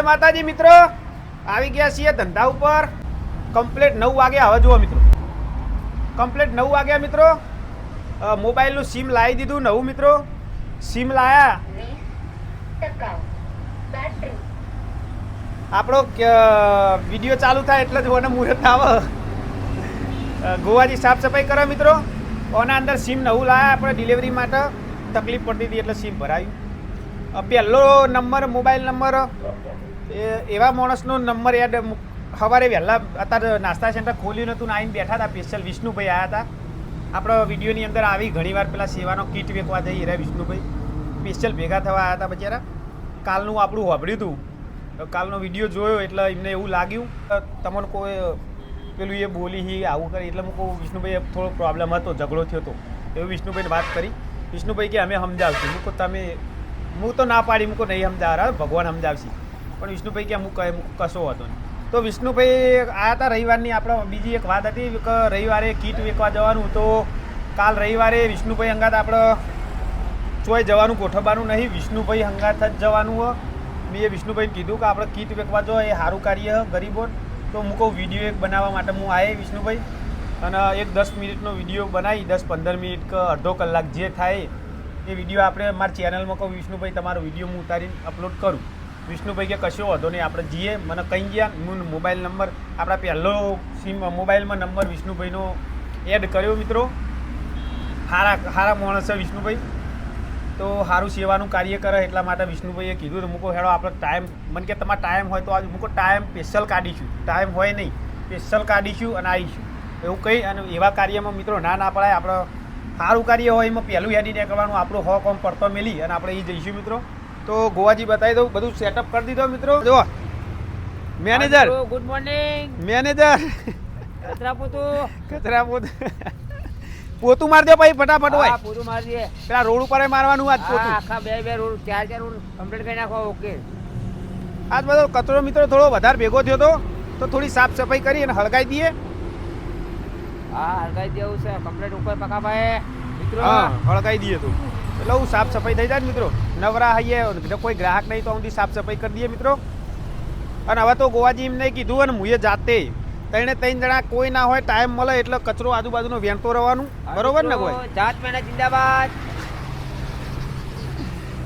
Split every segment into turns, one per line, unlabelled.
જય માતાજી મિત્રો, આવી ગયા છીએ ધંધા ઉપર. કમ્પ્લીટ 9 વાગ્યા. હવે જુઓ મિત્રો, કમ્પ્લીટ 9 વાગ્યા મિત્રો. મોબાઈલનું સિમ લાવી દીધું નવું મિત્રો. સિમ લાયા આપણો વિડીયો ચાલુ થાય એટલે જ ઓને મુહૂર્ત આવે. ગોવાજી સાફ સફાઈ કરો મિત્રો. ઓના અંદર સિમ નવું લાયા આપણે ડિલિવરી માટે. તકલીફ પડતી હતી એટલે સિમ ભરાયું. પહેલો નંબર મોબાઈલ નંબર એવા માણસનો નંબર એડ સવારે વહેલા અત્યારે નાસ્તા સેન્ટર ખોલ્યું નહોતું ને આવીને બેઠા હતા. સ્પેશિયલ વિષ્ણુભાઈ આવ્યા હતા આપણો વિડીયોની અંદર. આવી ઘણીવાર પેલા સેવાનો કીટ વેચવા જઈ રહ્યા વિષ્ણુભાઈ સ્પેશિયલ ભેગા થવા આવ્યા હતા બચારા. કાલનું આપણું સાંભળ્યું હતું, કાલનો વિડીયો જોયો એટલે એમને એવું લાગ્યું તમને કોઈ પેલું એ બોલી આવું કરી એટલે હું કહું વિષ્ણુભાઈ થોડો પ્રોબ્લેમ હતો, ઝઘડો થયો હતો એવું વિષ્ણુભાઈને વાત કરી. વિષ્ણુભાઈ કે અમે સમજાવશું. હું કહું તમે હું તો ના પાડી મૂકો નહીં સમજાવવા, ભગવાન સમજાવશે. પણ વિષ્ણુભાઈ કે હું કશો હતો નહીં. તો વિષ્ણુભાઈ આવ્યા હતા રવિવારની. આપણે બીજી એક વાત હતી કે રવિવારે કીટ વેચવા જવાનું. તો કાલ રવિવારે વિષ્ણુભાઈ હંગાત આપણે ચોય જવાનું ગોઠવવાનું નહીં, વિષ્ણુભાઈ હંગાત જ જવાનું હોય. મેં વિષ્ણુભાઈને કીધું કે આપણે કીટ વેચવા જો એ સારું કાર્ય ગરીબો. તો હું કહું વિડીયો એક બનાવવા માટે હું આવ્યા વિષ્ણુભાઈ અને એક 10 મિનિટનો વિડીયો બનાવી 10-15 મિનિટ કે અડધો કલાક જે થાય એ વિડીયો આપણે મારી ચેનલમાં કહું વિષ્ણુભાઈ તમારો વિડીયો હું ઉતારીને અપલોડ કરું. વિષ્ણુભાઈ કે કશો વાંધો નહીં આપણે જઈએ. મને કહી ગયા. હું મોબાઈલ નંબર આપણા પહેલો સિમ મોબાઈલમાં નંબર વિષ્ણુભાઈનો એડ કર્યો મિત્રો. સારા માણસ છે વિષ્ણુભાઈ. તો સારું સેવાનું કાર્ય કરે એટલા માટે વિષ્ણુભાઈએ કીધું. તો મૂકો હેડો આપણે ટાઈમ મને કે તમારો ટાઈમ હોય તો આજે મૂકો ટાઈમ સ્પેશિયલ કાઢીશું. ટાઈમ હોય નહીં સ્પેશિયલ કાઢીશું અને આવીશું એવું કહી. અને એવા કાર્યમાં મિત્રો ના પડાય. આપણે સારું કાર્ય હોય એમાં પહેલું હેડી નીકળવાનું. આપણું હો કોમ પડતો મેલી અને આપણે એ જઈશું મિત્રો. તો ગોવાજી બતાવી દઉં બધું સેટઅપ કરી દીધો મિત્રો. જો મેનેજર,
ગુડ મોર્નિંગ
મેનેજર. કચરા પોતું મારી દો ભાઈ ફટાફટ. હોય
પોતું મારી દે.
પેલા રોડ ઉપર મારવાનું આજ પોતું.
આખા બે રોડ ચાર રોડ કમ્પ્લીટ કરી નાખો. ઓકે.
આજ બધો કચરો મિત્રો થોડો વધારે ભેગો થયો હતો તો થોડી સાફ સફાઈ કરી અને હળગાઈ દઈએ.
હા હળગાઈ દેવું છે કમ્પ્લીટ ઉપર પકાભાઈ મિત્રો.
હા હળગાઈ દઈએ તો એટલે હું સાફ સફાઈ થઈ જાય મિત્રો. નવરા હૈયે કોઈ ગ્રાહક નહીં તો હું સાફ સફાઈ કરી દઈએ મિત્રો. અને હવે તો ગોવાજી એમને કીધું અને હું જાતે 3 જણા કોઈ ના હોય ટાઈમ મળે એટલે કચરો આજુબાજુનો વેણતો રહેવાનું. બરોબર ને? કોઈ
જાત મહેનત જિંદાબાદ.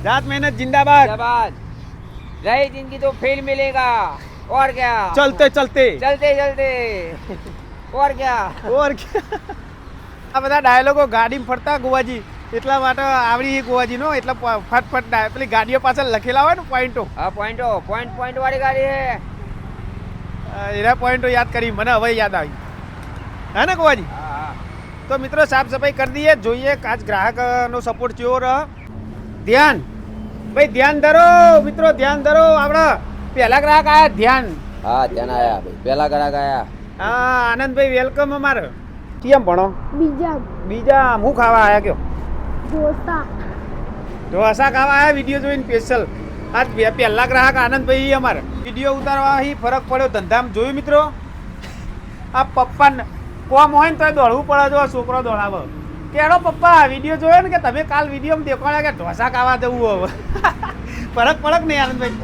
જાત મહેનત જિંદાબાદ.
रही जिंदगी तो फेल मिलेगा और क्या,
चलते चलते
चलते चलते और क्या.
આ બધા ડાયલોગો ગાડીમાં ફરતા ગોવાજી એટલા માટે આવડી ગોવાજીનો. એટલે ફટફટ પેલી ગાડીઓ પાછળ લખેલા હોય ને પોઈન્ટો.
હા પોઈન્ટો પોઈન્ટ વાળી ગાડી છે.
એના પોઈન્ટો યાદ કરી મને હવે યાદ આવી. હે ને ગોવાજી?
હા.
તો મિત્રો સાફ સફાઈ કરી દઈએ. જોઈએ આજ ગ્રાહકનો સપોર્ટ કેવો રહે. ધ્યાન ભાઈ ધ્યાન ધરો મિત્રો, ધ્યાન ધરો. આપણા પહેલા ગ્રાહક આયા. ધ્યાન.
હા ધ્યાન આયા ભાઈ. પહેલા ગ્રાહક આયા.
હા આનંદભાઈ વેલકમ અમારે. કેમ ભણો? બીજા હું ખાવા આયા કયો? ઢોસા ખાવા આયા વિડીયો જોઈને સ્પેશિયલ. આજ પહેલા ગ્રાહક આનંદભાઈ અમારે. વિડીયો ઉતારવા ફરક પડ્યો ધંધામાં. જોયું મિત્રો આ પપ્પાને કોમ હોય ને તો દોડવું પડે. જો છોકરો દોડાવો કેડો પપ્પા વિડીયો જોયો ને કે તમે કાલ વિડીયોમાં દેખાડ્યા કે ઢોસા ખાવા જવું હવે. ફરક પડક નહીં આનંદભાઈ?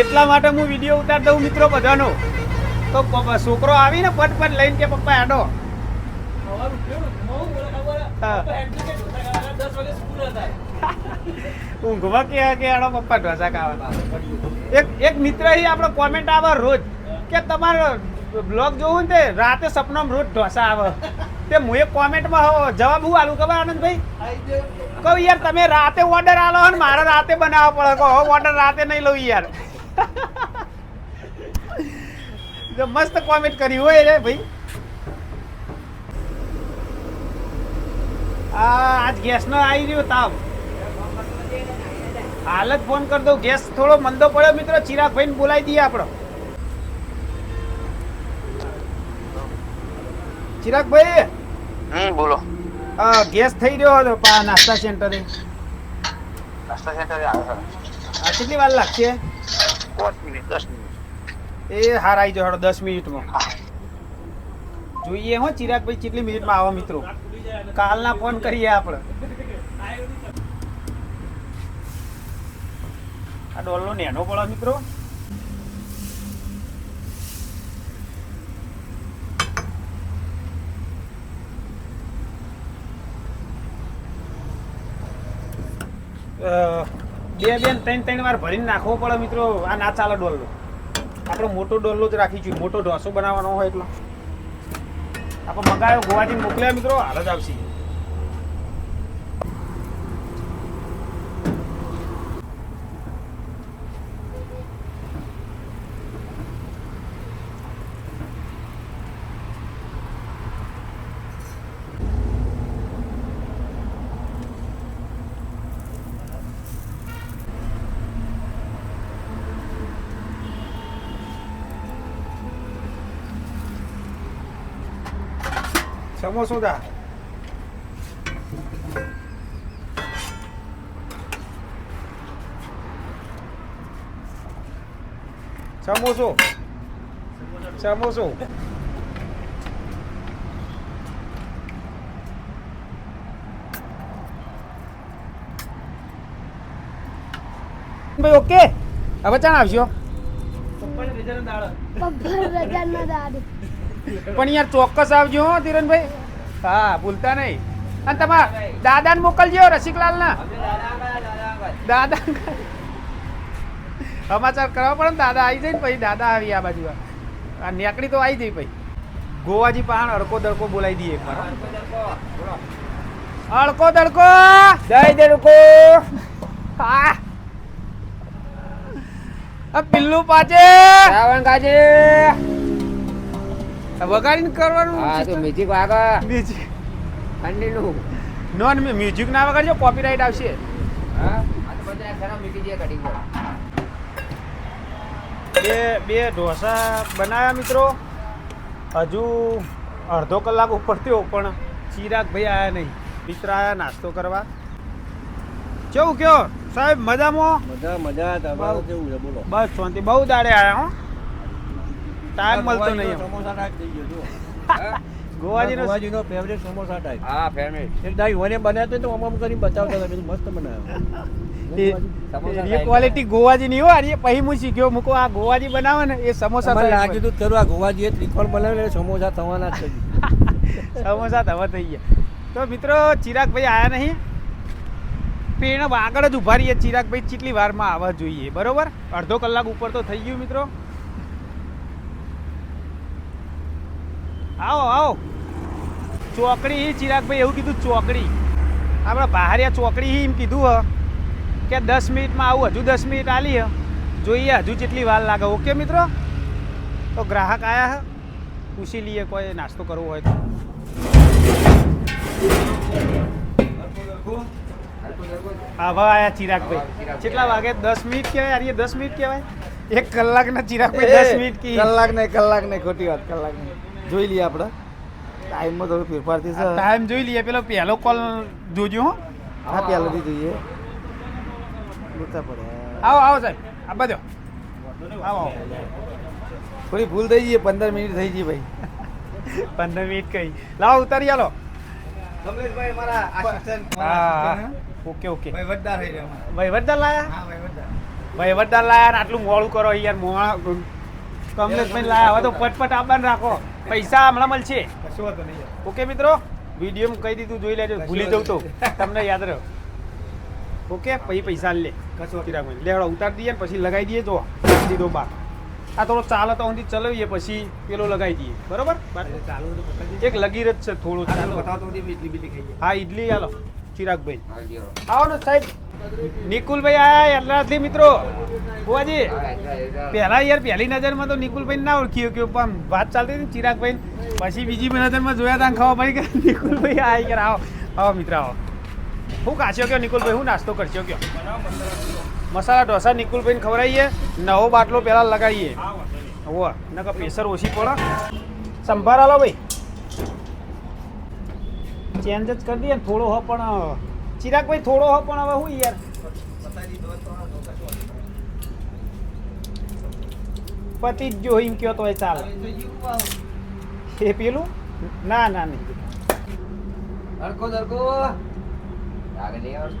એટલા માટે હું વિડીયો ઉતારી દઉં મિત્રો બધાનો. તો છોકરો આવીને પટ લઈને કે પપ્પા હેડો. ઊંઘવા કે હેડો પપ્પા ઢોસા ખાવા. એક મિત્ર આપણો કોમેન્ટ આવે રોજ કે તમારો બ્લોગ જોવું ને તે રાતે સપનામાં રોજ ઢોસા આવે. તે હું એક કોમેન્ટમાં જવાબ હું આલું ખબર આનંદભાઈ? કહું યાર તમે રાતે ઓર્ડર આલો ને મારે રાતે બનાવવો પડે. કહો ઓર્ડર રાતે નહીં લઉં યાર. જો મસ્ત કોમેન્ટ કરી હોય રે ભાઈ. આજ ગેસનો આવી રહ્યો તાવ. હાલ જ ફોન કરી દઉં. ગેસ થોડો મંદો પડ્યો મિત્રો. ચિરાગભાઈને બોલાવી દઈએ આપણો. ચિરાગભાઈ
બોલો.
ગેસ થઈ રહ્યો હતો નાસ્તા સેન્ટરે.
નાસ્તા સેન્ટરે આવ્યો.
કેટલી વાર લાગશે?
5 મિનિટ 10 મિનિટ.
એ હાર આવી જાવ 10 મિનિટમાં. જોઈએ હો ચિરાગભાઈ કેટલી મિનિટમાં આવો મિત્રો. કાલના ફોન કરીએ આપણે. આ ડોલનો નેનો પડે મિત્રો. ત્રણ વાર ભરીને નાખવો પડે મિત્રો. આ ના ચાલે ડોલનો. આપણો મોટો ડોલનો જ રાખીશું. મોટો ઢોસો બનાવવાનો હોય એટલો આપણે મંગાવ્યો ગોવાથી મોકલ્યા મિત્રો. હાલ જ આવશે. સમોસો દા સમોસો સમોસો ભાઈ ઓકે. હવે ચાણ આવશો પણ યાર ચોક્કસ આવજો હો ધીરનભાઈ. હા ભૂલતા નહીં. અને તમારા દાદાને મોકલજો રસિકલાલના. દાદા સમાચાર કરવા પડે ને. દાદા આવી જાય ને પછી દાદા આવી આ બાજુ. આ નેકડી તો આવી જાય પછી. ગોવાજી પાણ અડકો દડકો બોલાવી દઈએ એકવાર. અડકો દડકો જય દડકો. હા પિલ્લું પાછે
રાવણ કાજે
વગાડીને કરવાનું.
હા તો મ્યુઝિક વાગે.
મ્યુઝિક
ઠંડીનું.
નોન મ્યુઝિક ના વગાડજો કોપીરાઇટ આવશે.
હા આ તો બધા ખરાબ મૂકી દે કટિંગ પર.
બે ઢોસા બનાવ્યા મિત્રો. હજુ અડધો કલાક ઉપર થયો પણ ચિરાગ ભાઈ આવ્યા નહીં. મિત્ર આવ્યા નાસ્તો કરવા. કેવું કયો સાહેબ મજામાં?
મજા તમારે કેવું છે બોલો?
બસ શાંતિ. બહુ દાડે આવ્યા હો. ટાઈમ મળતો નહીં.
સમોસા ટાઈપ થઈ ગયો જો.
ગોવાજીનો
ફેવરેટ સમોસા ટાઈપ.
હા ફેમિલી.
એક દાઈ મને બનાવ્યો તો આમ કરીને બતાવતા હતા બધું મસ્ત બનાવ્યો.
એ ક્વોલિટી ગોવાજીની હો. અરે પછી હું શીખ્યો મૂકો આ ગોવાજી બનાવે ને એ સમોસા
મને લાગ્યું હતું કરું આ ગોવાજીએ ત્રિકોણ બનાવેલ સમોસા થવાના જ છે.
સમોસા તવા થઈ ગયા. તો મિત્રો ચિરાગભાઈ આવ્યા નહીં. પેણ આગળ જ ઉભા રહીએ. ચિરાગભાઈ કેટલી વારમાં આવવા જોઈએ બરોબર. અડધો કલાક ઉપર તો થઈ ગયું મિત્રો. આવો આવો. ચોકડી ચિરાગભાઈ એવું કીધું ચોકડી. આપણે બહારિયા ચોકડી એમ કીધું હ કે 10 મિનિટમાં આવું. હજુ 10 મિનિટ આલી હ. જોઈએ હજુ કેટલી વાર લાગે. ઓકે મિત્રો. તો ગ્રાહક આવ્યા હે. પૂછી લઈએ કોઈ નાસ્તો કરવો હોય તો. આવા આયા ચિરાગભાઈ. કેટલા વાગે? 10 મિનિટ કહેવાય. અરે 10 મિનિટ કહેવાય. 1 કલાકના ચિરાગભાઈ 10 મિનિટ કી.
કલાક નહીં ખોટી વાત. કલાક નહીં જોઈ લઈએ આપણે. ટાઈમમાં થોડો ફેરફાર થશે.
ટાઈમ જોઈ લઈએ. પેલો પહેલો કોલ જોજો હો.
હા પહેલાથી જોઈએ. પૂછતા પડે.
આવો આવો સાહેબ. આ બધો આવો.
થોડી ભૂલ થઈ ગઈ. 15 મિનિટ થઈ ગઈ ભાઈ.
15 મિનિટ કઈ. લાવો ઉતારી આલો.
કમલેશભાઈ મારા આસિસ્ટન્ટ.
હા ઓકે ઓકે.
ભાઈ વડદાર થઈ રહ્યા.
ભાઈ વડદાર લાયા.
હા ભાઈ વડદાર.
ભાઈ વડદાર લાયા ને આટલું મોડું કરો યાર. મોડા કમલેશભાઈ લાયા. હવે તો પટપટ આપવાનું રાખો. પૈસા હમણાં મળશે.
કશું વાંધો નહીં.
ઓકે મિત્રો. વિડીયો કહી દીધું જોઈ લેજો. ભૂલી જવું તો તમને યાદ રહો. ઓકે પછી પૈસા લે.
કશું
ચિરાગભાઈ લેવડો ઉતારી દઈએ ને પછી લગાવી દઈએ. જો દીધો બાર. આ થોડો ચાલે તો ઊંધી ચલાવીએ પછી પેલો લગાવી દઈએ બરોબર.
ચાલુ
એક લગીર જ છે થોડું.
બતાવતો ઇડલી બિડલી ખાઈએ.
હા ઈડલી હાલો ચિરાગભાઈ. આવો ને સાહેબ. નિકુલભાઈ આયા એટલાથી મિત્રો. બુવાજી પહેલા યાર પહેલી નજરમાં તો નિકુલભાઈ ના ઓળખ્યું કે પણ વાત ચાલતી હતી ચિરાગભાઈ. પછી બીજી નજરમાં જોયા તા ખબર પડી કે નિકુલભાઈ આયા યાર. આવો આવો મિત્ર આવો. શું કાશ્યો કયો નિકુલભાઈ? શું નાસ્તો કરશો કયો? મસાલા ઢોસા નિકુલભાઈને ખવડાવીએ. નવો બાટલો પહેલાં લગાવીએ. હોવ નકર પ્રેશર ઓછી પડે. સંભાર આલો ભાઈ. ચેન્જ જ કરી દઈએ ને થોડો હો. પણ ચિરાગભાઈ થોડો હો પણ હવે શું યાર પતિ જ જો એમ કયો તો એ ચાલે. એ પેલું ના ના નહીં.
હરકો દરકો આગળ લઈ આવ.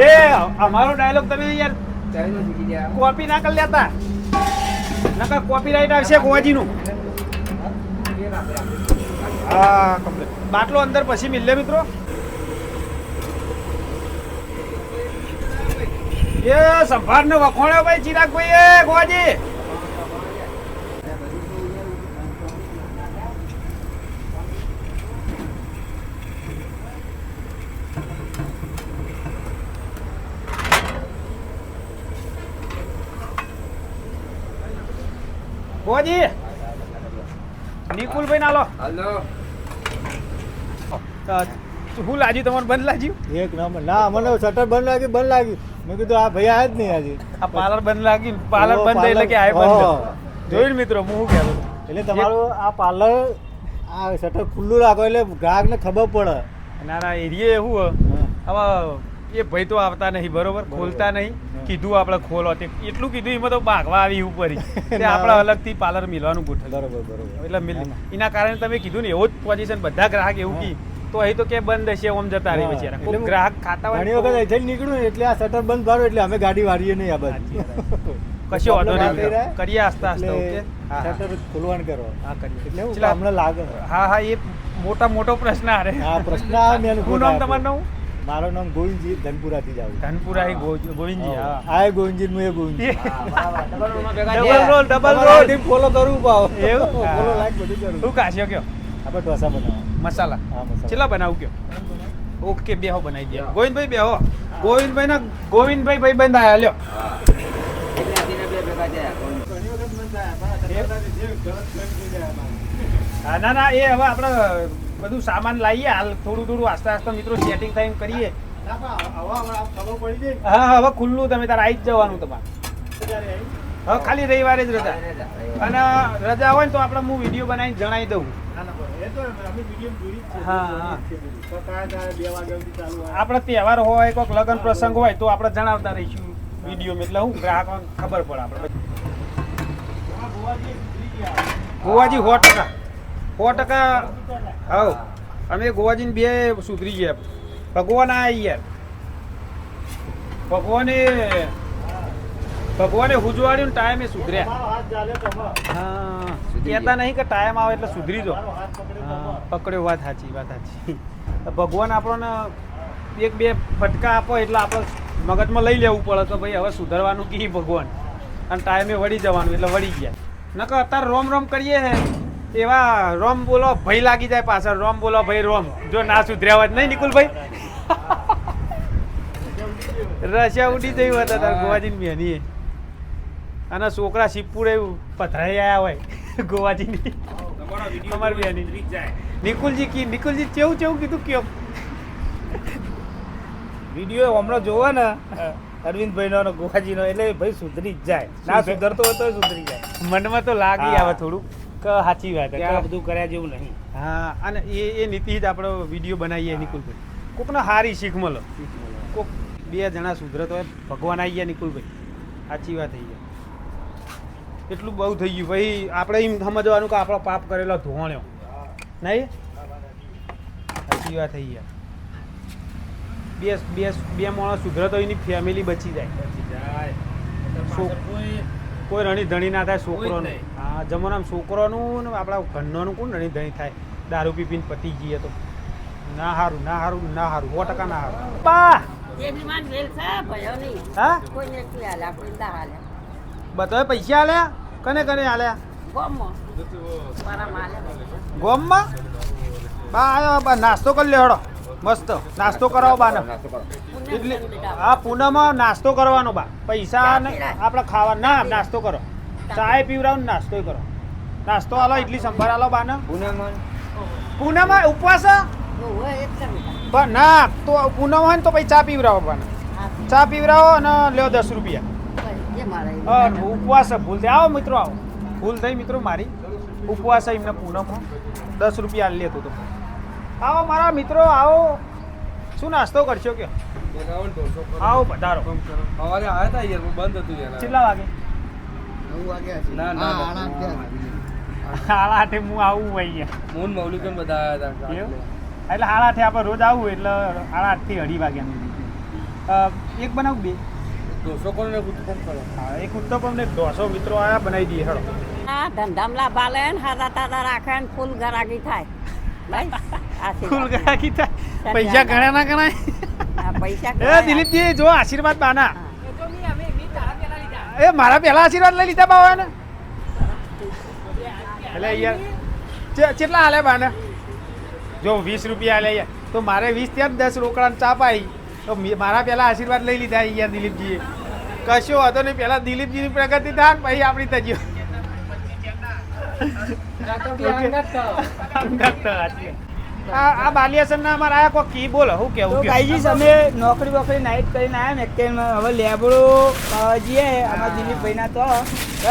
એ અમારો ડાયલોગ તમે યાર કોપી ના કરી લેતા નકર કોપીરાઈટ આવશે ગોવાજીનું. હા કમ્પ્લીટ. બાટલો અંદર પછી મિલ લે મિત્રો. એ સંભાર ને વખોણ્યો ભાઈ ચિરાગભાઈ એ ગોવાજી. ગોવાજી નિકુલભાઈ ના લો.
હલો
શું લાગ્યું તમારે બંધ લાગ્યું?
એક નંબર ના મને શટર બંધ લાગ્યું મેં કીધું આ ભાઈ આયા જ નહીં આજે.
આ પાર્લર બંધ લાગ્યું પાર્લર બંધ થઈ એટલે કે આ બંધ જોયું ને મિત્રો હું શું કહેતો હતો?
એટલે તમારું આ પાર્લર આ શટર ખુલ્લું રાખો એટલે ગ્રાહકને ખબર પડે.
ના ના એરિયે એવું હવે એ ભાઈ તો આવતા નહીં બરોબર ખોલતા નહીં કીધું આપણે ખોલો તે એટલું કીધું એમાં તો ભાગવા આવી ઉપર તે આપણે અલગથી પાર્લર મિલવાનું ગોઠવ્યું
બરોબર
એટલે એના કારણે તમે કીધું ને એવો જ પોઝિશન બધા ગ્રાહક એવું કી તો અહીં તો કે બંધ હશે ઓમ જતા રહી બિચારા કોઈ ગ્રાહક ખાતા હોય
ઘણી વખત અહીંથી નીકળ્યું ને એટલે આ શટર બંધ પાડો એટલે અમે ગાડી વાળીએ નહીં આ બાજુ.
કશો વાંધો નહીં મિત્રો. કરીએ આસ્તા આસ્તા ઓકે
શટર ખોલવાનું કરો
હા કરીએ
એટલે એવું
ચલા.
હમણાં લાગે.
હા હા એ મોટો પ્રશ્ન આરે
આ પ્રશ્ન આવે મેં
શું નામ તમારું?
મારું નામ ગોવિંદજી ધનપુરાથી જ આવું.
ધનપુરા ગોવિંદજી હા
આ ગોવિંદજી હું એ ગોવિંદજી
ડબલ રોલ
ફોલો કરવું પાવ
એવું?
ફોલો લાઈક બધું કરું.
શું કાશ્યો કયો
આપણે ઢોસા બનાવો.
મસાલા
હા મસાલા.
ચેલા બનાવું કયો? ઓકે બેહો બનાવી દે. ગોવિંદભાઈ બેહો. ગોવિંદભાઈ ના ગોવિંદભાઈ ભાઈ બંધ આયા લ્યો. હા ના ના એ હવે આપણે બધું સામાન લાવીએ હાલ થોડું આસ્તે આસ્તે મિત્રો સેટિંગ થાય એમ કરીએ. હા હવે ખુલ્લું તમે તારે આવી જ જવાનું તમારે. હવે ખાલી રવિવારે જ રજા અને રજા હોય ને તો આપણે હું વિડીયો બનાવીને જણાવી દઉં. હા હા આપણે તહેવાર હોય કોઈક લગ્ન પ્રસંગ હોય તો આપણે જણાવતા રહીશું વિડીયો એટલે હું ગ્રાહક ખબર પડે આપણે. ગોવાજી 100% હા અમે ગોવાજીને બે સુધરી ગયા. ભગવાન આ યાર ભગવાને હુજવાડ્યું ને ટાઈમે સુધર્યા. હા કહેતા નહીં કે ટાઈમ આવે એટલે સુધરી જો. હા પકડ્યો વાત સાચી. ભગવાન આપણને એક બે ફટકા આપો એટલે આપણે મગજમાં લઈ લેવું પડે કે ભાઈ હવે સુધરવાનું કી ભગવાન અને ટાઈમે વળી જવાનું એટલે વળી ગયા. નકર અત્યારે રોમ કરીએ હે એવા રોમ બોલો ભાઈ લાગી જાય પાછળ રોમ બોલો ભાઈ રોમ જો ના સુધર્યા હોત નહીં નિકુલભાઈ રશિયા ઉડી જઈ હોત અત્યારે ગોવાજીની મેની અને છોકરા શિવપુર એવું પથરાઈ આવ્યા હોય ગોવાજીની અમારી બેની નિકુલજી કેવું કીધું કયો
વિડીયો હમણાં જોવો ને અરવિંદભાઈનો ગોવાજીનો એટલે ભાઈ સુધરી જ જાય. ના સુધરતો હોય તો સુધરી જાય.
મનમાં તો લાગી આવે થોડું કે સાચી વાત
કે આ બધું કર્યા જેવું નહીં.
હા અને એ નીતિ જ આપણો વિડીયો બનાવીએ નિકુલભાઈ કોકને સારી શીખ મળે. કોક બે જણા સુધરતો હોય ભગવાન આવી ગયા નિકુલભાઈ સાચી વાત થઈ જાય. એટલું બહુ થઈ ગયું ભાઈ આપણે એમ સમજવાનું કે આપણો પાપ કરેલો ધોવાણ્યો નહીં. સાચી વાત થઈ ગયા. બે માણસ સુધરે તો એની ફેમિલી બચી જાય. કોઈ રણી ધણી ના થાય છોકરોનું. હા જમાનામાં છોકરોનું ને આપણા ઘરનું કોણ રણી ધણી થાય? દારૂ પીને પતી જઈએ તો ના હારું 100% ના હારું. પા હા બતાવે પૈસા આલ્યા કને આલ્યા ગોમમાં બા આવ્યો બા નાસ્તો કરી લે હળો મસ્ત નાસ્તો કરાવો બાને. એટલે હા પૂનામાં નાસ્તો કરવાનો બા પૈસા ને આપણે ખાવા ના નાસ્તો કરો ચાય પીવડાવો ને નાસ્તો કરો. નાસ્તો આલો ઇડલી સંભાર આલો બાને. પૂનામાં ઉપવાસ ના તો પૂનમ હોય ને તો પછી ચા પીવડાવો બાને. ચા પીવડાવો અને લ્યો 10 રૂપિયા. ઉપવાસ ભૂલ થઈ આવો મિત્રો આવો ભૂલ થઈ મિત્રો મારી ઉપવાસ એમને પૂનમમાં 10 રૂપિયા લેતો હતો. આવો મારા મિત્રો આવો શું નાસ્તો કરશો કે આવો પધારો.
સવારે આવ્યા હતા યાર બંધ હતું યાર.
કેટલા વાગે?
9 વાગ્યા.
હાલા હું આવું અહીંયા
મૂન મૌલિકન બધા આવ્યા હતા.
એટલે 8:30 આપણે રોજ આવું એટલે 8:30 થી 2:30 વાગ્યાનું એક બનાવું બે
ઢોસો કોણ ને ઉત્પન્ન કરો
હા એક ઉત્તપમ ને ઢોસો મિત્રો આયા બનાવી દઈએ હેડો
આ ધંધામાં લાભ આલે ને હાદા તાદા રાખે ને ફૂલ ગરાગી થાય ભાઈ
ફૂલ
આશીર્વાદ
ગરાકી થાય પૈસા ગણ્યા ના ગણાય
આ પૈસા
એ દિલીપજી જો આશીર્વાદ બાના
હા.
એ મારા પહેલા આશીર્વાદ લઈ લીધા બાવા ને એટલે યાર કેટલા હાલે બાને જો 20 રૂપિયા હાલે યાર તો મારે 20 ત્યાં 10 રોકડા ચા પાઈ તો મારા પહેલા આશીર્વાદ લઈ લીધા યાર દિલીપજીએ કશો હતો નહીં પહેલા દિલીપજીની પ્રગતિ થાય ને પછી આપણી થજી આ બાલિયાસન ના અમારા આયા કોઈ કી બોલો હું
તો
કેવું
ભાઈજી અમે નોકરી બોકરી નાઈટ કરીને આવ્યા મેકેનમાં હવે લેબડો પાવા જઈએ અમારા દિલીપભાઈના તો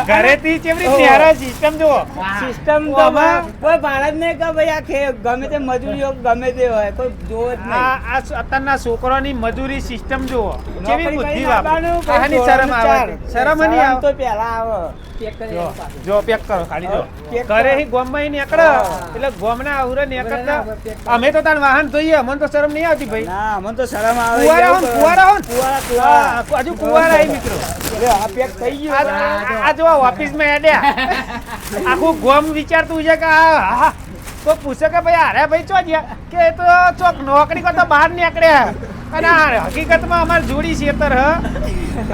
ઘરેથી ચેવડી ત્યારે સિસ્ટમ જુઓ
સિસ્ટમ તો
આમાં
કોઈ ભાડે જ નહીં કે ભાઈ આ ગમે તે મજૂરી હોય ગમે તે હોય કોઈ જોવે જ નહીં
આ અત્યારના છોકરાની મજૂરી સિસ્ટમ જુઓ કેવી
નોકરી
બુદ્ધિ
કરીને આવવાનું,
વાપરે આની શરમ આવે શરમ નહીં આવે
તો પહેલા આવે
જો પેક કરો ખાલી જો
પેક
ઘરે
કરો.
હી ગોમમાં હી નીકળે એટલે ગોમના આવરે નીકળતા અમે તો તાર વાહન જોઈએ મને તો શરમ નહીં આવતી ભાઈ
ના મને તો શરમ આવે
કુંવારા હો ને, કુંવારા હો ને.
કુંવારા
હા, હજુ કુંવારા હી મિત્રો
લે, આ પેક થઈ ગયું
આ જો ઓફિસમાં હેડ્યા આખું ગોમ વિચારતું છે કે આ તો પૂછે કે ભાઈ અરે ભાઈ ચો ગયા કે એ તો ચોક નોકરી કરતા બહાર નીકળ્યા અને આ હકીકતમાં અમારી જોડી છેતર હ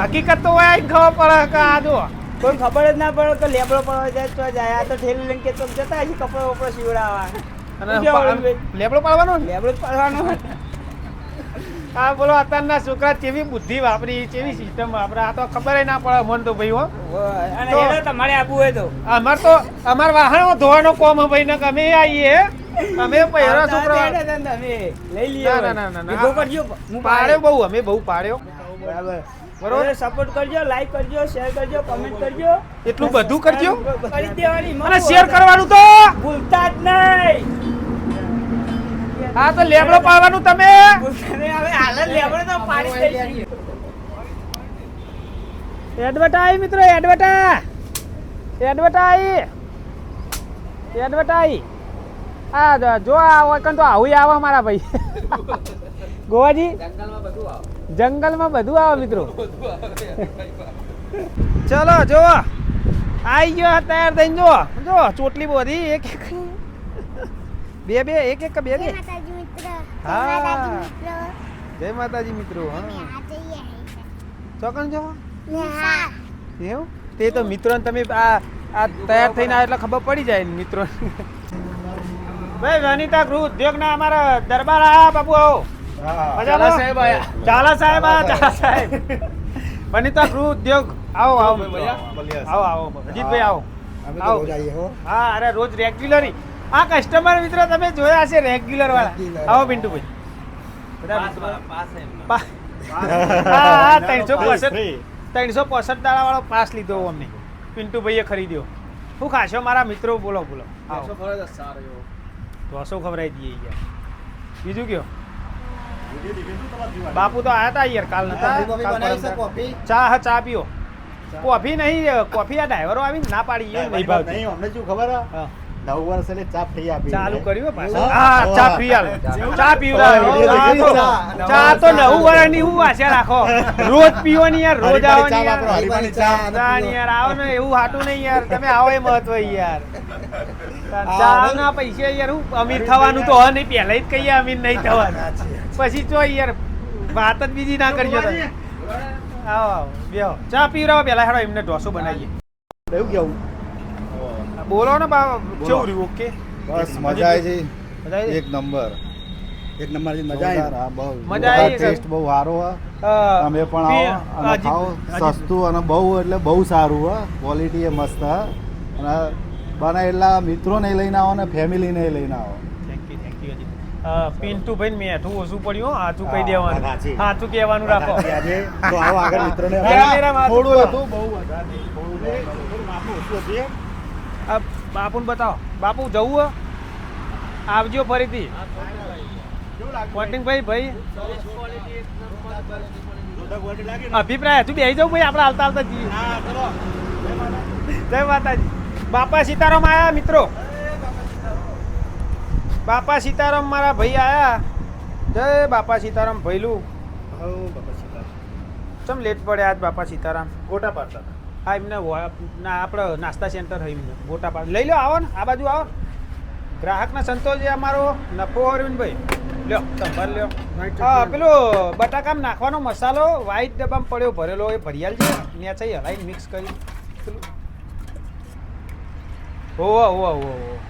હકીકત તો હોય ખબર પડે કે આ જો
કોઈ ખબર જ ના પડે કે લેબડો પડવા જાય તો જાય આ તો ઠેલી લઈને કે તો જતા હશે કપડો વપડો સીવડાવવા
અને લેબડો પાડવાનો ને?
લેબડો જ પાડવાનો
આ બોલો અત્યારના છોકરા કેવી બુદ્ધિ વાપરી કેવી સિસ્ટમ વાપરે આ તો ખબર ના પડે મને તો ભાઈ હો
અને
તો-
એનો તમારે આપવું હોય તો
અમાર વાહનો ધોવાનો કોમ હે ભાઈ ને કે અમે આવીએ અમે પહેરા છોકરા
અમે લઈ લઈએ
ના, ના, ના, ના, ના.
ભેગો કરજો હું
પાડ્યો બહુ અમે બહુ પાડ્યો
બરાબર
બરોબર.
સપોર્ટ કરજો લાઈક કરજો શેર કરજો કમેન્ટ કરજો
એટલું બધું કરજો
કરી દેવાની
અને શેર કરવાનું તો
ભૂલતા જ નહીં
આ તો લેબડો પાડવાનું તમે
ભૂલતા નહીં. હવે હાલ જ લેબડો તો પાડી દઈશું.
એડવર્ટાઈ મિત્રો એડવર્ટાઈ આ જો આ ઓકન તો આવું આવે મારા ભાઈ ગોવાજી જંગલમાં બધું આવે મિત્રો ચલો જો આઈ ગયો તૈયાર થઈને જો ચોટલી બધી એક એક બે એક એક બે
જય માતાજી મિત્ર
હા.
જય માતાજી મિત્ર
જય માતાજી મિત્રો હા
આ જઈએ
ચોકન જો
હા
એવું તે તો મિત્રોને તમે આ તૈયાર થઈને આવે એટલે ખબર પડી જાય ને મિત્રો ભાઈ વનિતા ગૃહ ઉદ્યોગના અમારા દરબાર આયા બાપુ આવો મજામાં? ચાલા સાહેબ વનિતા ગૃહ ઉદ્યોગ આવો આવો અજીતભાઈ આવો હા અરે રોજ રેગ્યુલર આ કસ્ટમર મિત્રો તમે જોયા હશે રેગ્યુલર વાળા આવો પિન્ટુભાઈ હા 365 દાડા વાળો પાસ લીધો અમને પિન્ટુભાઈએ ખરીદ્યો શું ખાશો મારા મિત્રો બોલો ઢોસો ખવડાવી દઈએ યાર બીજું કયો બાપુ તો આયા તા યાર કાલ નતા ચા પીઓ કોફી નહીં કોફી આ ડ્રાઈવરો આવીને ના પાડી એ નહીં ભાવતી
નહીં અમને શું ખબર હે?
હા.
9 વર્ષ એટલે ચા ફ્રી આપી
ચાલુ
છે.
કર્યું હો પાછું
એવું?
હા ચા પી આલો ચા પીવડાવી ચા તો 9 વર્ષની હું આશા રાખો રોજ પીવાની યાર રોજ
હરીફાની ચા
આવવાની
વાપરો,
યાર
હરીફાની ચા અને
ચા ની યાર આવો ને એવું હાટું નહીં યાર તમે આવો એ મહત્વ યાર ચા ના પૈસે યાર હું અમીર થવાનું તો હ નહીં પહેલા જ કહીએ અમીર નહીં થવાનું પછી તો યાર વાત જ બીજી ના કરજો તમે આવો બેહો ચા પીવડાવો પહેલા હેડો એમને ઢોસો બનાવીએ
એવું કેવું?
બોલો ને બા કેવું રહ્યું ઓકે
બસ મજા આવી
મજા આવી?
છે એક નંબર
એક નંબર થી મજા આવી
હા, બહુ
મજા આવી?
ટેસ્ટ બહુ સારો હે તમે પણ આવો અને
અજીત-
ખાઓ
અજીત-
સસ્તું અને બહુ એટલે બહુ સારું હે ક્વોલિટી એ મસ્ત હે અને બને એટલા મિત્રોને લઈને આવો ને ફેમિલીને લઈને આવો
થેન્ક યુ અજીત પિન્ટુભાઈ મેઠું ઓછું પડ્યું હો, હાચું કહી
હા,
દેવાનું
સાચી.
હાચું કહેવાનું રાખો
આજે તો આવો આગળ મિત્રોને
કેમેરામાં
થોડું
હાચું
હતું બહુ વધારે નહીં. થોડું માપનું ઓછું હતું.
આ બાપુને બતાવો બાપુ જવું હો? આવજો ફરીથી ભાઈ અભિપ્રાય તું બેસી જાવ ભાઈ આપણે આવતા આવતા જઈએ જય માતાજી બાપા સીતારામ આયા મિત્રો બાપા સીતારામ મારા ભાઈ આયા. જય બાપા સીતારામ ભૈલું.
હઉ બાપા સીતા
ચમ લેટ પડે આજ બાપા સીતારામ.
ગોટા પાડતા હતા.
હા એમને ના આપણે નાસ્તા સેન્ટર હોય એમને મોટા પાડ લઈ લો આવો ને આ બાજુ આવો ગ્રાહકના સંતોષ એ અમારો નફો અરવિંદભાઈ લ્યો સંભાર લ્યો હા પેલો બટાકામાં નાખવાનો મસાલો વ્હાઈટ ડબ્બામાં પડ્યો ભરેલો એ ભરિયાલ છે ત્યાં છે હલાઈને મિક્સ કરી પેલું હોવા હોવા હોવા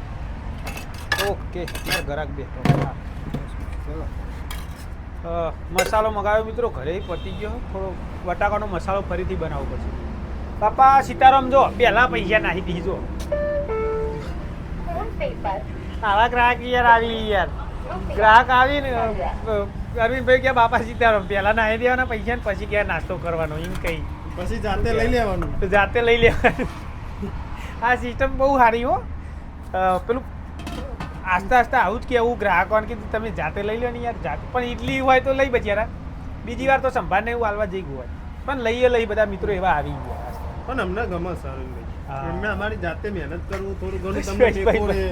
ઓકે મારે ગ્રાહક બેઠો મસાલો મગાવ્યો મિત્રો ઘરે પતી ગયો થોડો બટાકાનો મસાલો ફરીથી બનાવવો પડશે બાપા સીતારામ જો પહેલા પૈસા નાખી દીજો આવા ગ્રાહક યાર આવી યાર ગ્રાહક આવીને અરવિંદભાઈ કે બાપા સીતારામ પહેલા નાખી દેવાના પૈસા ને પછી ક્યાં નાસ્તો કરવાનો એમ કઈ
પછી જાતે લઈ લેવાનું.
તો જાતે લઈ લેવાનું આ સિસ્ટમ બહુ સારી હો પેલું આસ્તે આસ્તે આવું જ કેવું ગ્રાહકોને કીધું તમે જાતે લઈ લો ને યાર જાતે પણ ઇડલી હોય તો લઈ બચારા બીજી વાર તો સંભાળને એવું હાલવા જઈ ગયું હોય પણ લઈ બધા મિત્રો એવા આવી ગયા
પણ અમને ગમે સારું
હા.
એમને અમારી જાતે મહેનત કરવું થોડું ઘણું
ભાઈ,
તમને ટેકો
ભાઈ.
રહે.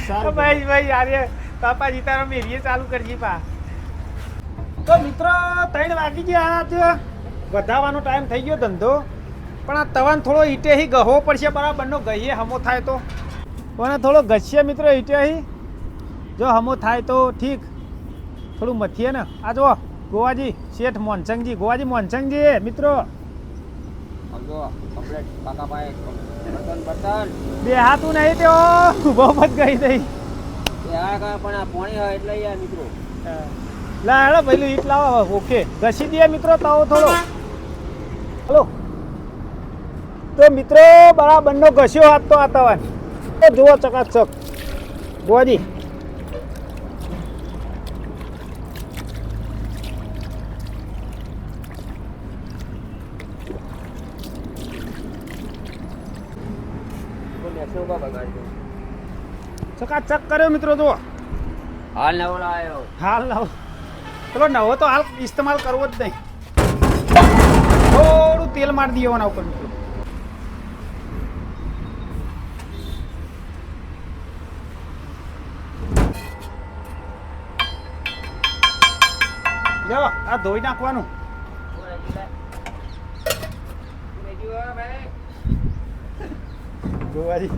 સારું
ભાઈ ભાઈ યાર બાપા સીતારામ એરિયે ચાલુ કરજી પા તો મિત્રો 3 વાગી ગયા આજ વધારવાનો ટાઈમ થઈ ગયો ધંધો પણ આ તવાન થોડો ઈટેહી ગહવો પડશે બરાબરનો ગહીએ હમો થાય તો પણ થોડો ઘસીએ મિત્રો ઈટેહી જો હમો થાય તો ઠીક થોડું મથીએ ને આ જો ગોવાજી શેઠ મોનસંગજી ગોવાજી મોનસંગજી મિત્રો
સમજો કમ્પ્લેટ કાકાભાઈ બર્તન
બે હાથું નહીં તે બહુ મત ગઈ દઈ
એ આ કા પણ આ પાણી હોય એટલે યાર મિત્રો
લા હેડો પહેલું ઈટ લાવો ઓકે ઘસી દઈએ મિત્રો તાવો થોડો હલો તો મિત્રો બરાબરનો ઘસ્યો હાથ તો આ તવાન એ જુઓ ચકાચક ગોવાજી
નેક્સ્ટ કા બગાડી
ચકાચક કર્યો મિત્રો જુઓ
હાલ નવો લાવ્યો
હાલ લાવો ચલો નવો તો હાલ ઇસ્તેમાલ કરવો જ નહીં થોડું તેલ મારી દઈએ એના ઉપર મિત્રો લ્યો આ ધોઈ નાખવાનું ગોવાજી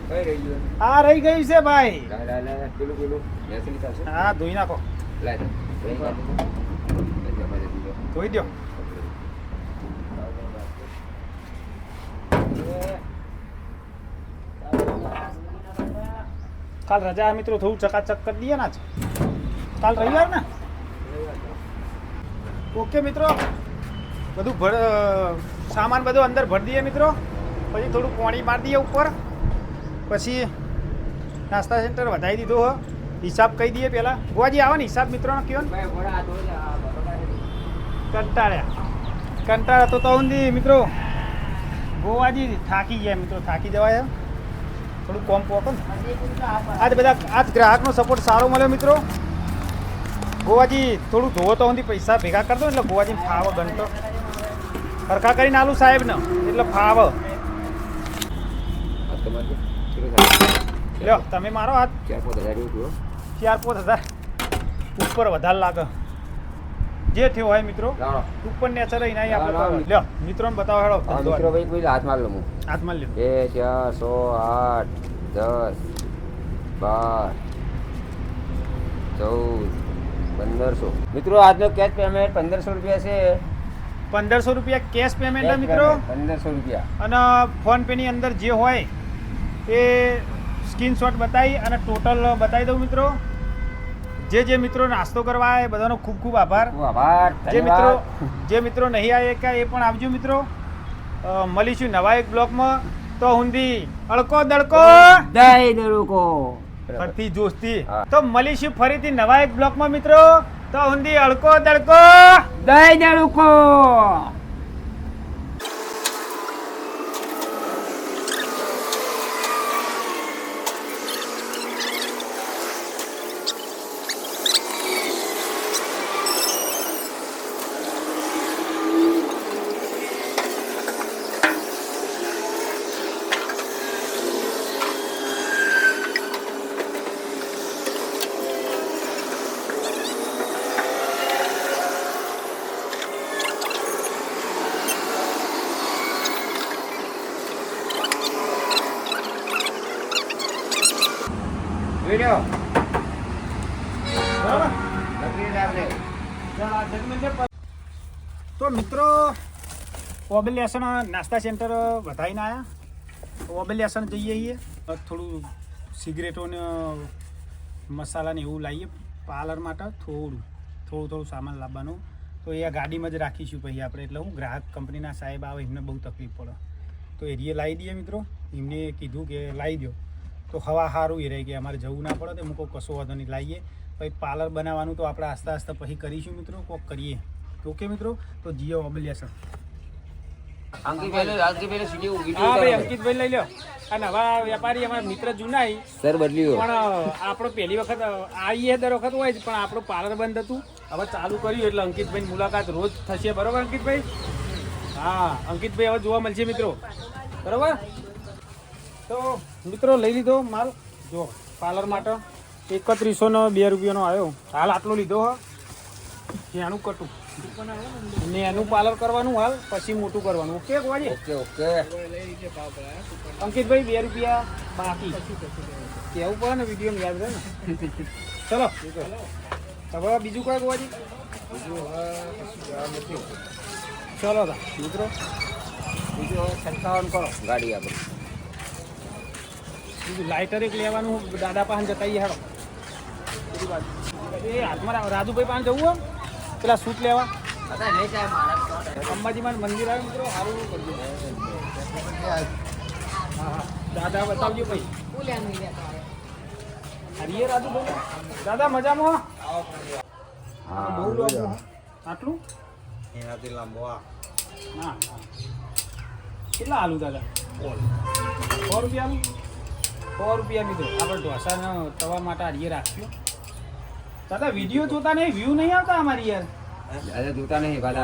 કઈ રહી ગયું
આ રહી ગયું છે ભાઈ
લાય પેલું બેસી થશે
હા ધોઈ નાખો
લાય
ધોઈ દો કાલ રજા મિત્રો થોડું ચકાચક કરી દઈએ ને આજ કાલ રવિવાર ને ઓકે મિત્રો બધું સામાન બધો અંદર ભરી દઈએ મિત્રો પછી થોડું પાણી મારી દઈએ ઉપર પછી નાસ્તા સેન્ટર વધારી દીધો હો હિસાબ કહી દઈએ પહેલાં ગોવાજી આવો ને હિસાબ મિત્રોનો કયો ને કંટાળ્યા તો ઊંધી મિત્રો ગોવાજી થાકી ગયા મિત્રો થાકી જવાય થોડું કોમ પોકો ને આજ ગ્રાહકનો સપોર્ટ સારો મળ્યો મિત્રો ગોવાજી થોડું ધોવો તો ઊંધી પૈસા ભેગા કરી દો એટલે ગોવાજી ફાવ ઘંટો સરખા કરીને આલું સાહેબ ને એટલે ફાવ લ્યો તમે મારો હાથ 4-5 હજાર ઉપર વધારે લાગે જે થયો હોય મિત્રો ઉપર નેચર રહીને આપણે લ્યો મિત્રોને બતાવો હેડો
મિત્રો ભાઈ કોઈ હાથમાં લો હું
હાથમાં લ્યો
2 4 8 10 12 14 1500 મિત્રો આજનો કેશ પેમેન્ટ 1500 રૂપિયા છે
1500 રૂપિયા કેશ પેમેન્ટ મિત્રો
1500 રૂપિયા
અને ફોન પે ની અંદર જે હોય એ સ્ક્રીનશોટ બતાવી અને ટોટલ બતાવી દઉં મિત્રો જે મિત્રો નાસ્તો કરવા આવે બધાનો ખૂબ ખૂબ આભાર જે મિત્રો નહીં આવે કે એ પણ આવજો મિત્રો મળીશું નવા એક બ્લોગમાં તો હુંદી અડકો દડકો
જય દડકો
ફરતી જોસ્તી તો મળીશું ફરીથી નવા એક બ્લોગમાં મિત્રો તો હુંદી અડકો દડકો
જય દડકો વિડિયો
બરાબર
લકડી રાખજે.
તો મિત્રો ઓબેલિયાસન નાસ્તા સેન્ટર વધારીને આવ્યા ઓબેલિયાસન જઈએ છીએ થોડું સિગરેટો ને મસાલા ને એવું લાવીએ પાર્લર માટે થોડું સામાન લાવવાનું તો એ આ ગાડીમાં જ રાખીશું પછી આપણે એટલે હું ગ્રાહક કંપનીના સાહેબ આવે એમને બહુ તકલીફ પડે તો એરિયે લાવી દઈએ મિત્રો એમને કીધું કે લાવી દો તો હવા સારું એ રહે કે અમારે જવું ના પડે તો હું કોઈ કશો વાંધો નહીં લાવીએ પછી પાર્લર બનાવવાનું તો આપણે આસ્તે આસ્તે પછી કરીશું મિત્રો કોક કરીએ ઓકે મિત્રો તો જીઓ ઓબેલિયાસન
અંકિતભાઈ સીડી
હા ભાઈ અંકિતભાઈ લઈ લો આ નવા વેપારી અમારા મિત્ર જૂના
સર બદલ્યું
પણ આપણો પહેલી વખત આવીએ દર વખત હોય જ પણ આપણું પાર્લર બંધ હતું હવે ચાલુ કર્યું એટલે અંકિતભાઈ મુલાકાત રોજ થશે બરોબર અંકિતભાઈ હા અંકિતભાઈ હવે જોવા મળશે મિત્રો બરોબર તો મિત્રો લઈ લીધો માલ જો પાર્લર માટે 3102 રૂપિયાનો આવ્યો હાલ આટલો લીધો હ એનું કટું ને એનું પાર્લર કરવાનું હાલ પછી મોટું કરવાનું ઓકે ગોવાજી
ઓકે
અંકિતભાઈ 2 રૂપિયા બાકી કેવું પડે ને વિડીયો યાદ રહે ને ચલો હવે બીજું કઈ ગોવાજી ચલો તા મિત્રો
બીજું હવે છંટકાવ કરો ગાડી આપણે
બીજું લાઇટર એક લેવાનું દાદા પાસે જતા હેડો એ હાથમાં રાજુભાઈ પાસે જવું હોય પેલા સૂટ લેવા અંબાજીમાં મંદિર આવે મિત્રો સારું કરજો હા હા દાદા બતાવજો ભાઈ હરીએ રાજુભાઈ દાદા મજામાં બહુ લાંબુ આટલું
એનાથી લાંબો
ના ના કેટલા આલુ દાદા 100 રૂપિયાનું 100 રૂપિયા મિત્રો આપણે ઢોસાના તવા માટે હરીએ રાખ્યું દાદા વિડીયો જોતા નહીં વ્યૂ નહીં આવતા અમારી યાર
દાદા જોતા નહીં વાત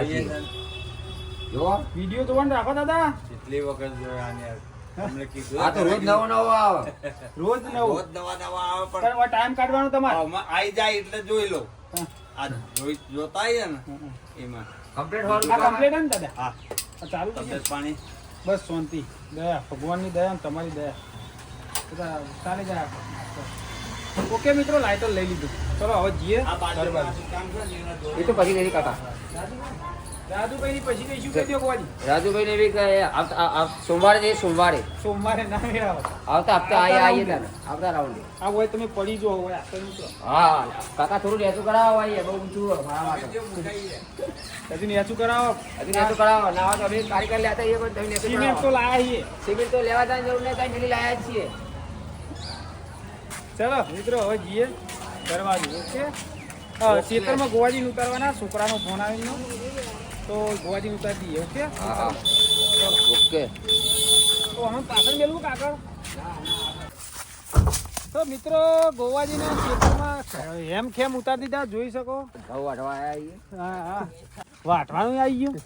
જો
વિડીયો જોવાનું રાખો દાદા
કેટલી વખત જોયા ને તમને કીધું
આ તો રોજ નવો નવો આવે
રોજ નવું
રોજ નવા આવે
પણ ટાઈમ કાઢવાનો તમારે
આઈ જાય એટલે જોઈ લો
હા.
આ જોતા આવીએ ને એમાં
કમ્પ્લીટ
આ
હોવાનું
કમ્પ્લીટ હે ને દાદા
હા
આ ચાલુ થઈ
તબિયત પાણી
બસ શાંતિ દયા ભગવાનની દયા અને તમારી દયા બધા ચાલે જાય ઓકે મિત્રો લાઇટર લઈ લીધું ચલો હવે જઈએ ઘર બાજુ
એ તો પછી નહીં કાકા
રાજુભાઈની પછી જઈશું કહી દો ગોવાજી
રાજુભાઈ ને બી કહે સોમવારે જઈએ સોમવારે
સોમવારે ના મેળાવો
આવતા હપ્તા આવીએ તારે આવતા રાઉન્ડે
આ હોય તમે પડી જો હોય આપણે મિત્રો
હા કાકા થોડું રહેતું કરાવો આવીએ બહુ ઊંચું મારા માટે
હજુ નેચું કરાવો
હજુ રહેતું કરાવો ના હોય તો અમે કારીગર લેતા આવીએ પણ તમે રહેતું
સિમેન્ટ તો
કરાવો
લાયા છીએ
સિમેન્ટ તો લેવા જવાની જરૂર નહીં કાંઈ ઢીલી લાયા જ છીએ
ચલો મિત્રો હવે જઈએ ઘર બાજુ ઓકે ખેતરમાં ગોવાજી ઉતારવાના છોકરાનો ફોન આવીનો તો ગોવાજી ઉતારી દઈએ ઓકે
હા હા ઓકે
તો અમે પાછળ મેળવું કાગળ તો મિત્રો ગોવાજીના ખેતરમાં એમ ખેમ ઉતારી દીધા જોઈ શકો
ઘઉં વાઢવા આવીએ
હા હા વાટવાનું આવી ગયું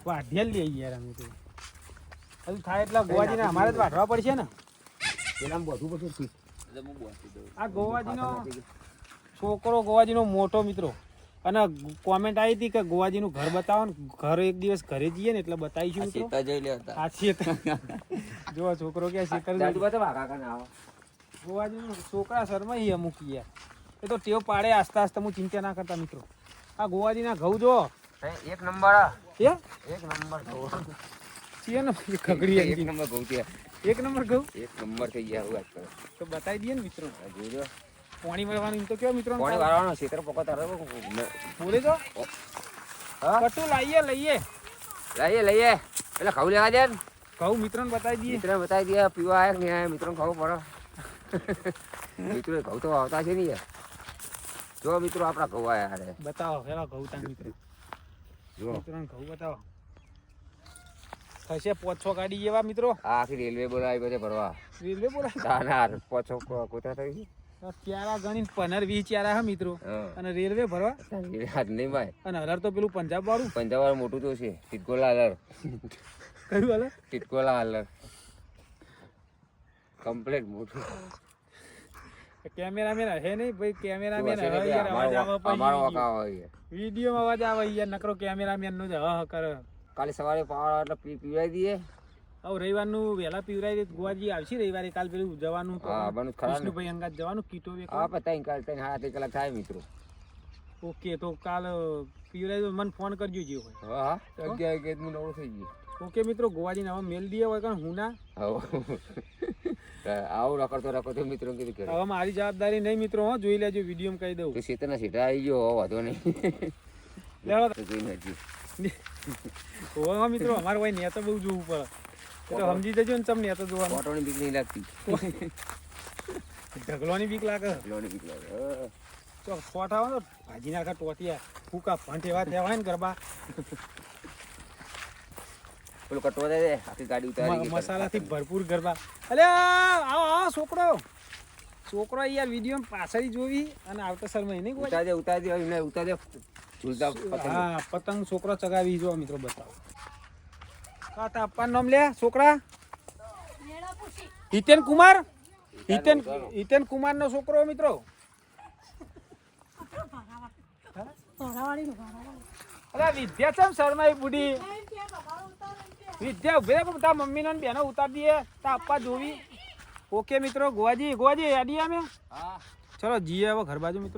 વાઢિયા લઈ યાર અમે તો હજુ થાય એટલા ગોવાજીને અમારે જ વાટવા પડશે ને
પેલા બધું બધું
આ ગોવાજીનો છોકરો ગોવાજીનો મોટો મિત્રો અને કોમેન્ટ આવી હતી કે ગોવાજીનું ઘર બતાવો ને ઘર એક દિવસ ઘરે જઈએ ને એટલે બતાવીશું મિત્રો
જોઈ લેતા
આ ખેતર જો છોકરો કે ખેતર
દાદુ બતા કાકા ના આવો
ગોવાજીનો છોકરા શર્મા ઈ અમુક યાર એ તો ટેવ પાડે આસ્તે આસ્તે હું ચિંતા ના કરતા મિત્રો આ ગોવાજીના ઘઉં જો
એક નંબર
એ
એક નંબર ઘઉં
છે ને ખગડી
એક નંબર ઘઉં છે
એક નંબર ઘઉં
એક નંબર થઈ ગયા વાત કરો
તો બતાવી દઈએ ને મિત્રો
જોજો
પાણી મળવાનું એમ તો કેવો મિત્રો
કોણી વાળવાનો ક્ષેત્ર પકો તારે
બોલે તો
હા
કટુ લઈએ
લઈએ પેલા ઘઉં લેવા દે ને
ઘઉં મિત્રોને બતાવી દઈએ
મિત્ર બતાવી દે પીવા આયા કે નહીં આયા મિત્રો ખાવું પડે મિત્રો ઘઉં તો આવતા છે નહીં યાર જો મિત્રો આપણા ઘઉં આયા અરે
બતાવો કેવા ઘઉં તા મિત્રો
જો
મિત્રોને ઘઉં બતાવો થશે 5-6 ગાડી જેવા મિત્રો
આ આખી રેલવે બોલાવી બધે ભરવા
રેલવે બોલા
દાનાર પોછો કોતા થઈ
ચારા ગણીને 15-20 ચારા હા મિત્રો અને રેલવે ભરવા
હાથ નહીં ભાઈ
અને હલર તો પેલું પંજાબ વાળું
પંજાબ વાળું મોટું તો છે ટિટકોલા હલર
કયું હલર
ટિટકોલા હલર કમ્પ્લીટ મોટું
કેમેરામેન હે નહીં ભાઈ કેમેરામેન હવે યાર અવાજ આવે
અમારો
પછી
વકા હોય
વિડીયોમાં અવાજ આવે યાર નકરો કેમેરામેન નો જ હ કરે
કાલે સવારે પાવર એટલે પીવાઈ દઈએ
હવે રવિવારનું વહેલા પીવરાઈ દે ગોવાજી આવશે રવિવારે કાલ પેલું જવાનું તો
હા, આવવાનું ખરા ને.
વિષ્ણુભાઈ અંગાત જવાનું કીટો વેકો.
હા પણ 3 કલાક થાય મિત્રો.
ઓકે તો કાલ પીવરાઈ દો મને ફોન કરજો જે હોય.
હા 11 કે હું નવરો થઈ ગયો.
ઓકે મિત્રો ગોવાજીને હવે મેલ દઈએ હોય કારણ હું ના
આવું રખડતો મિત્રો કીધું કે
હવે મારી જવાબદારી નહીં મિત્રો હો જોઈ લેજો વિડીયો કહી દઉં
તો શેતરના સીધા આવી ગયો વાંધો નહીં.
લેવા
તો જોઈને હજી.
હોવા મિત્રો અમારે ભાઈ નેતા બહુ જોવું પડે એ તો સમજી જજો ને તમને નેતા જોવાનું
ઓટોની બીક નહીં લાગતી.
ઢગલોની બીક લાગે
લોની બીક લાગે. હા.
તો ફોટ આવે તો ભાજી નાખા ટોટિયા ફૂકા ફંટ એવા થયા ને ગરબા
પેલું કટવા દે આખી ગાડી ઉતારી ગઈ.
મસાલાથી ભરપૂર ગરબા અલે આવો આવો છોકરો છોકરો યાર વિડીયો પાછળ જોવી અને આવતા સર મહિને
ઉતાર દે એમને ઉતાર દે ઝૂલતા પતંગ.
હા પતંગ છોકરો ચગાવી જો મિત્રો બતાવો કાતા આપવાનું નામ લે છોકરા હિતેન કુમાર હિતેન કુમાર નો છોકરો મિત્રો અરે વિદ્યા ચમ શર્મા બુડી વિદ્યા ઉભે તા મમ્મી નો બેનો ઉતાર દઈએ તા આપવા જોવી ઓકે મિત્રો ગોવાજી યાદી અમે
હા
ચલો જીએ હવે ઘર બાજુ મિત્રો